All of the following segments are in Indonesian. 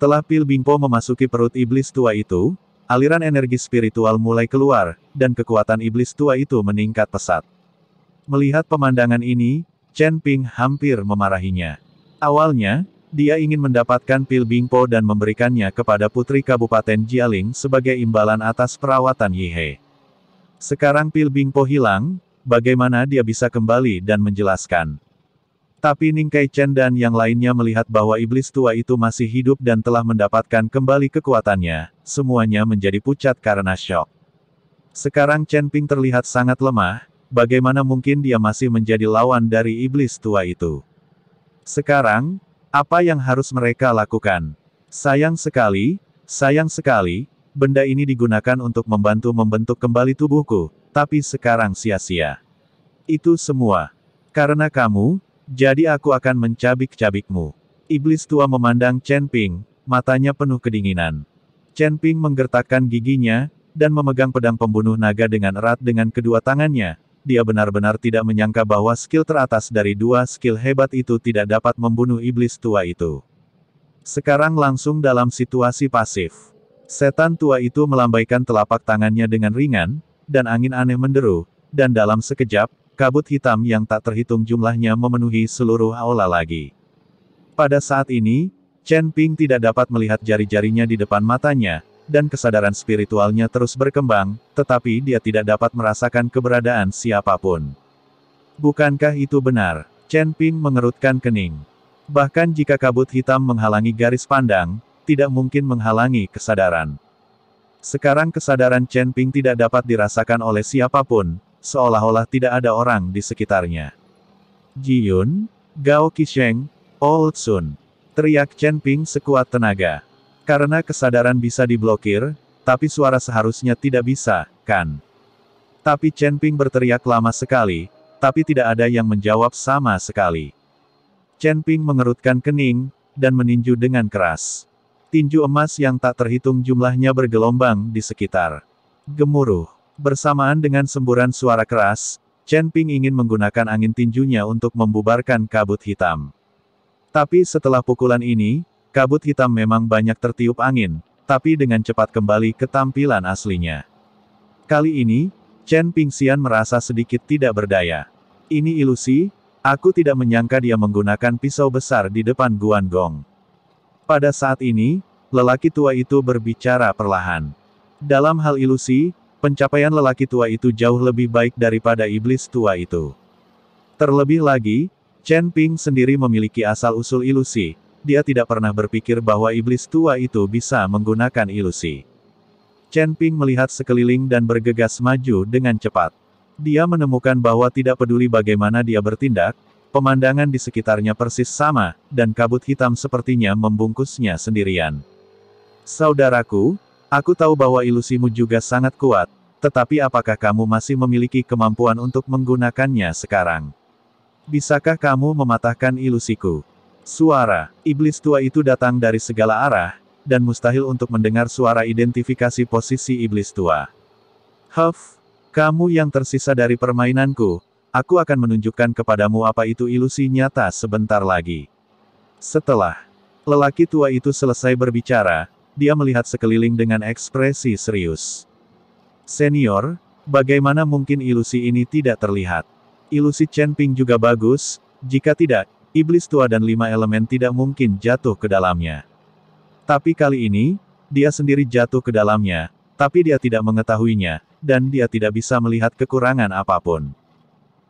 Setelah Pil Bingpo memasuki perut iblis tua itu, aliran energi spiritual mulai keluar, dan kekuatan iblis tua itu meningkat pesat. Melihat pemandangan ini, Chen Ping hampir memarahinya. Awalnya, dia ingin mendapatkan Pil Bingpo dan memberikannya kepada Putri Kabupaten Jialing sebagai imbalan atas perawatan Yihe. Sekarang Pil Bingpo hilang, bagaimana dia bisa kembali dan menjelaskan? Tapi Ning Kai Chen dan yang lainnya melihat bahwa iblis tua itu masih hidup dan telah mendapatkan kembali kekuatannya, semuanya menjadi pucat karena syok. Sekarang Chen Ping terlihat sangat lemah, bagaimana mungkin dia masih menjadi lawan dari iblis tua itu? Sekarang, apa yang harus mereka lakukan? Sayang sekali, benda ini digunakan untuk membantu membentuk kembali tubuhku, tapi sekarang sia-sia. Itu semua. Karena kamu, jadi aku akan mencabik-cabikmu. Iblis tua memandang Chen Ping, matanya penuh kedinginan. Chen Ping menggertakkan giginya, dan memegang pedang pembunuh naga dengan erat dengan kedua tangannya. Dia benar-benar tidak menyangka bahwa skill teratas dari dua skill hebat itu tidak dapat membunuh iblis tua itu. Sekarang langsung dalam situasi pasif. Setan tua itu melambaikan telapak tangannya dengan ringan, dan angin aneh menderu, dan dalam sekejap, kabut hitam yang tak terhitung jumlahnya memenuhi seluruh aula lagi. Pada saat ini, Chen Ping tidak dapat melihat jari-jarinya di depan matanya, dan kesadaran spiritualnya terus berkembang, tetapi dia tidak dapat merasakan keberadaan siapapun. Bukankah itu benar? Chen Ping mengerutkan kening. Bahkan jika kabut hitam menghalangi garis pandang, tidak mungkin menghalangi kesadaran. Sekarang kesadaran Chen Ping tidak dapat dirasakan oleh siapapun, seolah-olah tidak ada orang di sekitarnya. Ji Yun, Gao Qisheng, Old Sun, teriak Chen Ping sekuat tenaga. Karena kesadaran bisa diblokir, tapi suara seharusnya tidak bisa, kan? Tapi Chen Ping berteriak lama sekali, tapi tidak ada yang menjawab sama sekali. Chen Ping mengerutkan kening, dan meninju dengan keras. Tinju emas yang tak terhitung jumlahnya bergelombang di sekitar. Gemuruh. Bersamaan dengan semburan suara keras, Chen Ping ingin menggunakan angin tinjunya untuk membubarkan kabut hitam. Tapi setelah pukulan ini, kabut hitam memang banyak tertiup angin, tapi dengan cepat kembali ke tampilan aslinya. Kali ini, Chen Pingxian merasa sedikit tidak berdaya. Ini ilusi, aku tidak menyangka dia menggunakan pisau besar di depan Guan Gong. Pada saat ini, lelaki tua itu berbicara perlahan. Dalam hal ilusi, pencapaian lelaki tua itu jauh lebih baik daripada iblis tua itu. Terlebih lagi, Chen Ping sendiri memiliki asal-usul ilusi, dia tidak pernah berpikir bahwa iblis tua itu bisa menggunakan ilusi. Chen Ping melihat sekeliling dan bergegas maju dengan cepat. Dia menemukan bahwa tidak peduli bagaimana dia bertindak, pemandangan di sekitarnya persis sama, dan kabut hitam sepertinya membungkusnya sendirian. Saudaraku, aku tahu bahwa ilusimu juga sangat kuat, tetapi apakah kamu masih memiliki kemampuan untuk menggunakannya sekarang? Bisakah kamu mematahkan ilusiku? Suara iblis tua itu datang dari segala arah, dan mustahil untuk mendengar suara identifikasi posisi iblis tua. Huff, kamu yang tersisa dari permainanku, aku akan menunjukkan kepadamu apa itu ilusi nyata sebentar lagi. Setelah lelaki tua itu selesai berbicara, dia melihat sekeliling dengan ekspresi serius. Senior, bagaimana mungkin ilusi ini tidak terlihat? Ilusi Chen Ping juga bagus, jika tidak, iblis tua dan 5 elemen tidak mungkin jatuh ke dalamnya. Tapi kali ini, dia sendiri jatuh ke dalamnya, tapi dia tidak mengetahuinya, dan dia tidak bisa melihat kekurangan apapun.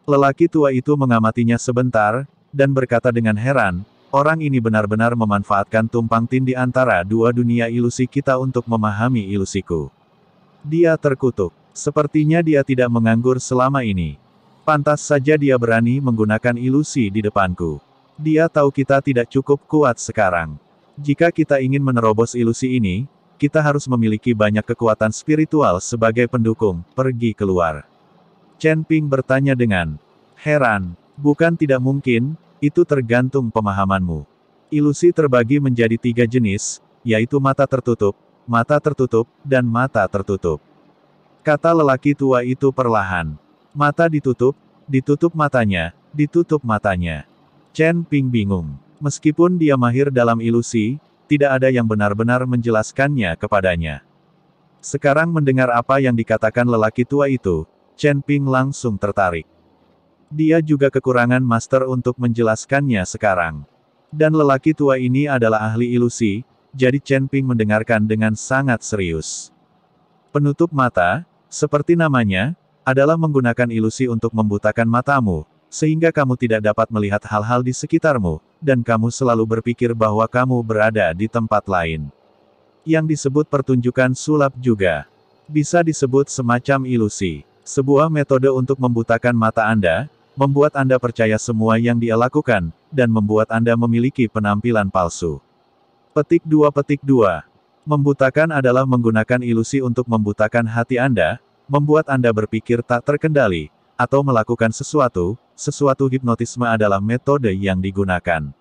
Lelaki tua itu mengamatinya sebentar, dan berkata dengan heran, orang ini benar-benar memanfaatkan tumpang tindih antara dua dunia ilusi kita untuk memahami ilusiku. Dia terkutuk. Sepertinya dia tidak menganggur selama ini. Pantas saja dia berani menggunakan ilusi di depanku. Dia tahu kita tidak cukup kuat sekarang. Jika kita ingin menerobos ilusi ini, kita harus memiliki banyak kekuatan spiritual sebagai pendukung. Pergi keluar. Chen Ping bertanya dengan heran. Bukan tidak mungkin, itu tergantung pemahamanmu. Ilusi terbagi menjadi 3 jenis, yaitu mata tertutup, dan mata tertutup. Kata lelaki tua itu perlahan. Mata ditutup, ditutup matanya. Chen Ping bingung. Meskipun dia mahir dalam ilusi, tidak ada yang benar-benar menjelaskannya kepadanya. Sekarang mendengar apa yang dikatakan lelaki tua itu, Chen Ping langsung tertarik. Dia juga kekurangan master untuk menjelaskannya sekarang. Dan lelaki tua ini adalah ahli ilusi, jadi Chen Ping mendengarkan dengan sangat serius. Penutup mata, seperti namanya, adalah menggunakan ilusi untuk membutakan matamu, sehingga kamu tidak dapat melihat hal-hal di sekitarmu, dan kamu selalu berpikir bahwa kamu berada di tempat lain. Yang disebut pertunjukan sulap juga bisa disebut semacam ilusi. Sebuah metode untuk membutakan mata Anda, membuat Anda percaya semua yang dia lakukan, dan membuat Anda memiliki penampilan palsu. Petik 2. Membutakan adalah menggunakan ilusi untuk membutakan hati Anda, membuat Anda berpikir tak terkendali, atau melakukan sesuatu hipnotisme adalah metode yang digunakan.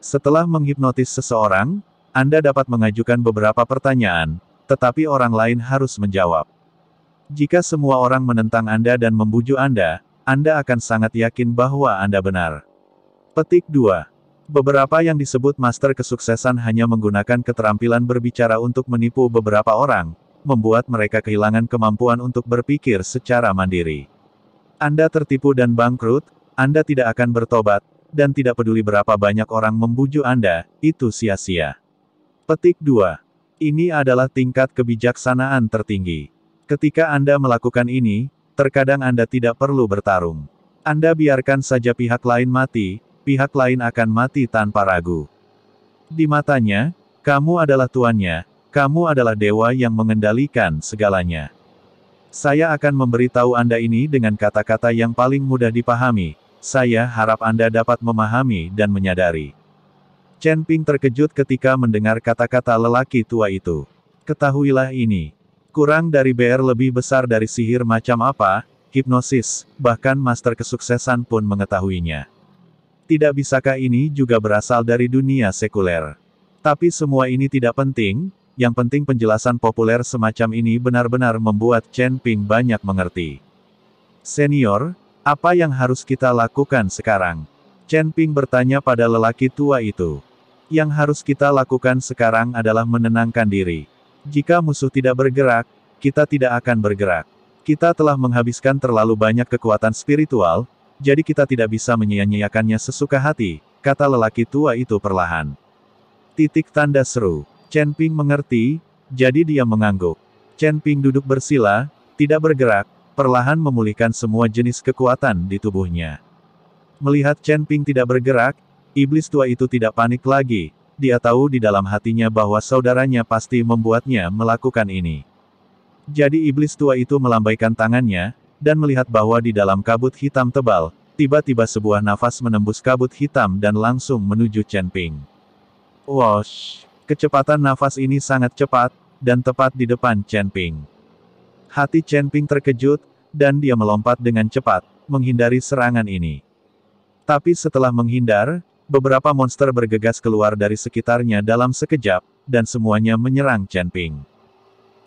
Setelah menghipnotis seseorang, Anda dapat mengajukan beberapa pertanyaan, tetapi orang lain harus menjawab. Jika semua orang menentang Anda dan membujuk Anda akan sangat yakin bahwa Anda benar. Petik 2. Beberapa yang disebut master kesuksesan hanya menggunakan keterampilan berbicara untuk menipu beberapa orang, membuat mereka kehilangan kemampuan untuk berpikir secara mandiri. Anda tertipu dan bangkrut, Anda tidak akan bertobat, dan tidak peduli berapa banyak orang membujuk Anda, itu sia-sia. Petik 2. Ini adalah tingkat kebijaksanaan tertinggi. Ketika Anda melakukan ini, terkadang Anda tidak perlu bertarung. Anda biarkan saja pihak lain mati, pihak lain akan mati tanpa ragu. Di matanya, kamu adalah tuannya, kamu adalah dewa yang mengendalikan segalanya. Saya akan memberitahu Anda ini dengan kata-kata yang paling mudah dipahami, saya harap Anda dapat memahami dan menyadari. Chen Ping terkejut ketika mendengar kata-kata lelaki tua itu. Ketahuilah ini. Kurang dari BR lebih besar dari sihir macam apa, hipnosis, bahkan master kesuksesan pun mengetahuinya. Tidak bisakah ini juga berasal dari dunia sekuler? Tapi semua ini tidak penting, yang penting penjelasan populer semacam ini benar-benar membuat Chen Ping banyak mengerti. Senior, apa yang harus kita lakukan sekarang? Chen Ping bertanya pada lelaki tua itu. Yang harus kita lakukan sekarang adalah menenangkan diri. Jika musuh tidak bergerak, kita tidak akan bergerak. Kita telah menghabiskan terlalu banyak kekuatan spiritual, jadi kita tidak bisa menyia-nyiakannya sesuka hati, kata lelaki tua itu perlahan. Titik tanda seru. Chen Ping mengerti, jadi dia mengangguk. Chen Ping duduk bersila, tidak bergerak, perlahan memulihkan semua jenis kekuatan di tubuhnya. Melihat Chen Ping tidak bergerak, iblis tua itu tidak panik lagi, dia tahu di dalam hatinya bahwa saudaranya pasti membuatnya melakukan ini. Jadi iblis tua itu melambaikan tangannya, dan melihat bahwa di dalam kabut hitam tebal, tiba-tiba sebuah nafas menembus kabut hitam dan langsung menuju Chen Ping. Wosh! Kecepatan nafas ini sangat cepat, dan tepat di depan Chen Ping. Hati Chen Ping terkejut, dan dia melompat dengan cepat, menghindari serangan ini. Tapi setelah menghindar, beberapa monster bergegas keluar dari sekitarnya dalam sekejap, dan semuanya menyerang Chen Ping.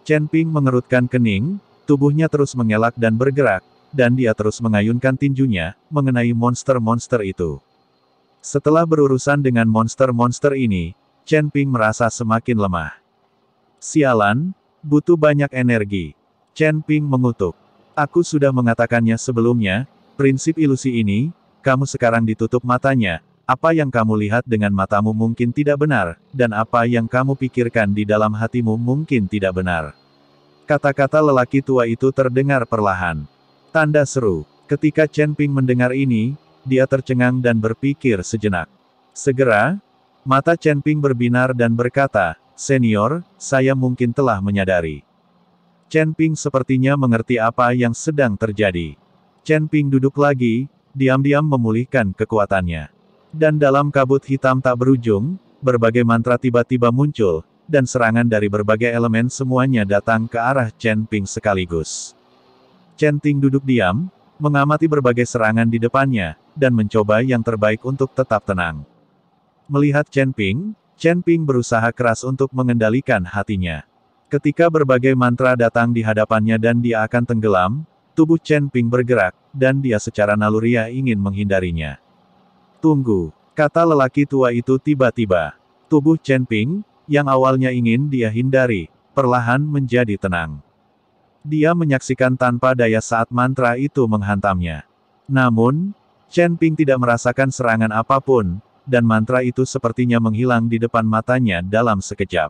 Chen Ping mengerutkan kening, tubuhnya terus mengelak dan bergerak, dan dia terus mengayunkan tinjunya, mengenai monster-monster itu. Setelah berurusan dengan monster-monster ini, Chen Ping merasa semakin lemah. Sialan, butuh banyak energi. Chen Ping mengutuk. Aku sudah mengatakannya sebelumnya, prinsip ilusi ini, kamu sekarang ditutup matanya, apa yang kamu lihat dengan matamu mungkin tidak benar, dan apa yang kamu pikirkan di dalam hatimu mungkin tidak benar. Kata-kata lelaki tua itu terdengar perlahan. Tanda seru. Ketika Chen Ping mendengar ini, dia tercengang dan berpikir sejenak. Segera, mata Chen Ping berbinar dan berkata, Senior, saya mungkin telah menyadari. Chen Ping sepertinya mengerti apa yang sedang terjadi. Chen Ping duduk lagi, diam-diam memulihkan kekuatannya. Dan dalam kabut hitam tak berujung, berbagai mantra tiba-tiba muncul, dan serangan dari berbagai elemen semuanya datang ke arah Chen Ping sekaligus. Chen Ping duduk diam, mengamati berbagai serangan di depannya, dan mencoba yang terbaik untuk tetap tenang. Melihat Chen Ping berusaha keras untuk mengendalikan hatinya. Ketika berbagai mantra datang di hadapannya dan dia akan tenggelam, tubuh Chen Ping bergerak, dan dia secara naluriah ingin menghindarinya. Tunggu, kata lelaki tua itu tiba-tiba. Tubuh Chen Ping, yang awalnya ingin dia hindari, perlahan menjadi tenang. Dia menyaksikan tanpa daya saat mantra itu menghantamnya. Namun, Chen Ping tidak merasakan serangan apapun, dan mantra itu sepertinya menghilang di depan matanya dalam sekejap.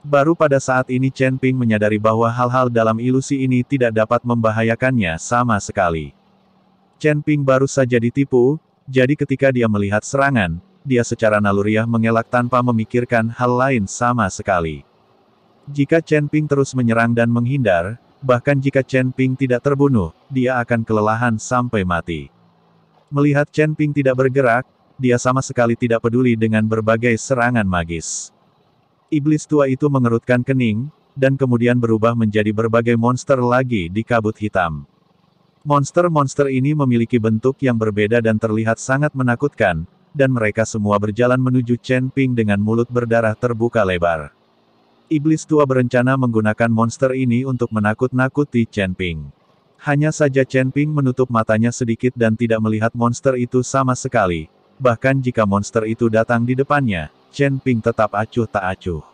Baru pada saat ini Chen Ping menyadari bahwa hal-hal dalam ilusi ini tidak dapat membahayakannya sama sekali. Chen Ping baru saja ditipu, jadi ketika dia melihat serangan, dia secara naluriah mengelak tanpa memikirkan hal lain sama sekali. Jika Chen Ping terus menyerang dan menghindar, bahkan jika Chen Ping tidak terbunuh, dia akan kelelahan sampai mati. Melihat Chen Ping tidak bergerak, dia sama sekali tidak peduli dengan berbagai serangan magis. Iblis tua itu mengerutkan kening, dan kemudian berubah menjadi berbagai monster lagi di kabut hitam. Monster-monster ini memiliki bentuk yang berbeda dan terlihat sangat menakutkan, dan mereka semua berjalan menuju Chen Ping dengan mulut berdarah terbuka lebar. Iblis tua berencana menggunakan monster ini untuk menakut-nakuti Chen Ping. Hanya saja Chen Ping menutup matanya sedikit dan tidak melihat monster itu sama sekali. Bahkan jika monster itu datang di depannya, Chen Ping tetap acuh tak acuh.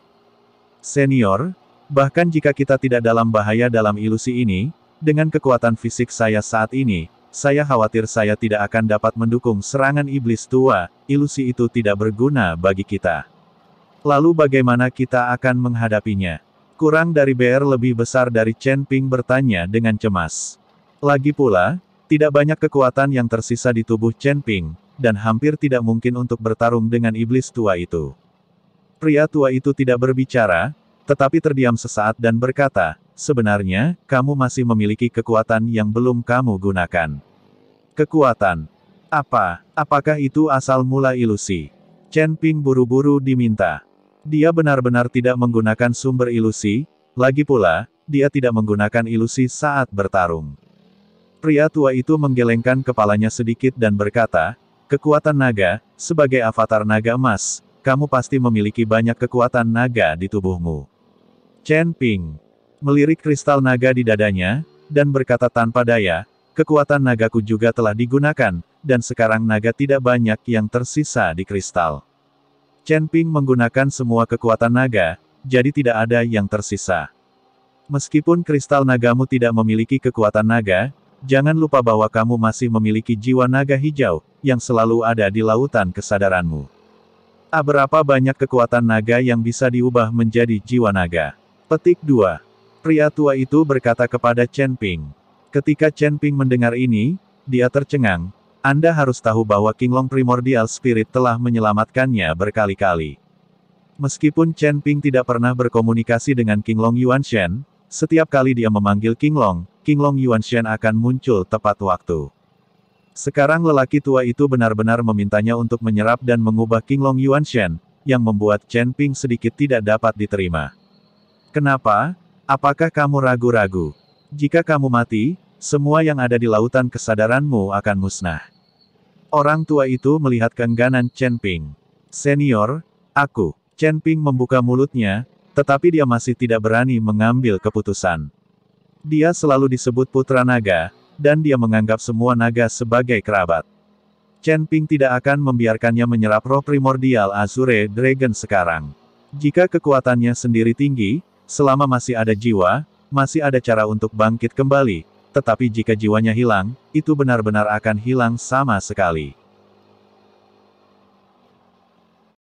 Senior, bahkan jika kita tidak dalam bahaya dalam ilusi ini, dengan kekuatan fisik saya saat ini, saya khawatir saya tidak akan dapat mendukung serangan iblis tua, ilusi itu tidak berguna bagi kita. Lalu bagaimana kita akan menghadapinya? Kurang dari BR lebih besar dari Chen Ping bertanya dengan cemas. Lagi pula, tidak banyak kekuatan yang tersisa di tubuh Chen Ping, dan hampir tidak mungkin untuk bertarung dengan iblis tua itu. Pria tua itu tidak berbicara, tetapi terdiam sesaat dan berkata, sebenarnya, kamu masih memiliki kekuatan yang belum kamu gunakan. Kekuatan? Apa? Apakah itu asal mula ilusi? Chen Ping buru-buru diminta. Dia benar-benar tidak menggunakan sumber ilusi, lagi pula, dia tidak menggunakan ilusi saat bertarung. Pria tua itu menggelengkan kepalanya sedikit dan berkata, kekuatan naga, sebagai avatar naga emas, kamu pasti memiliki banyak kekuatan naga di tubuhmu. Chen Ping melirik kristal naga di dadanya, dan berkata tanpa daya, kekuatan nagaku juga telah digunakan, dan sekarang naga tidak banyak yang tersisa di kristal. Chen Ping menggunakan semua kekuatan naga, jadi tidak ada yang tersisa. Meskipun kristal nagamu tidak memiliki kekuatan naga, jangan lupa bahwa kamu masih memiliki jiwa naga hijau, yang selalu ada di lautan kesadaranmu. Berapa banyak kekuatan naga yang bisa diubah menjadi jiwa naga? Petik 2. Pria tua itu berkata kepada Chen Ping. Ketika Chen Ping mendengar ini, dia tercengang. Anda harus tahu bahwa Qinglong Primordial Spirit telah menyelamatkannya berkali-kali. Meskipun Chen Ping tidak pernah berkomunikasi dengan Qinglong Yuanshen, setiap kali dia memanggil Qinglong, Qinglong Yuanshen akan muncul tepat waktu. Sekarang lelaki tua itu benar-benar memintanya untuk menyerap dan mengubah Qinglong Yuanshen, yang membuat Chen Ping sedikit tidak dapat diterima. Kenapa? Apakah kamu ragu-ragu? Jika kamu mati, semua yang ada di lautan kesadaranmu akan musnah. Orang tua itu melihat keengganan Chen Ping. Senior, aku. Chen Ping membuka mulutnya, tetapi dia masih tidak berani mengambil keputusan. Dia selalu disebut Putra Naga, dan dia menganggap semua naga sebagai kerabat. Chen Ping tidak akan membiarkannya menyerap roh primordial Azure Dragon sekarang. Jika kekuatannya sendiri tinggi, selama masih ada jiwa, masih ada cara untuk bangkit kembali, tetapi jika jiwanya hilang, itu benar-benar akan hilang sama sekali.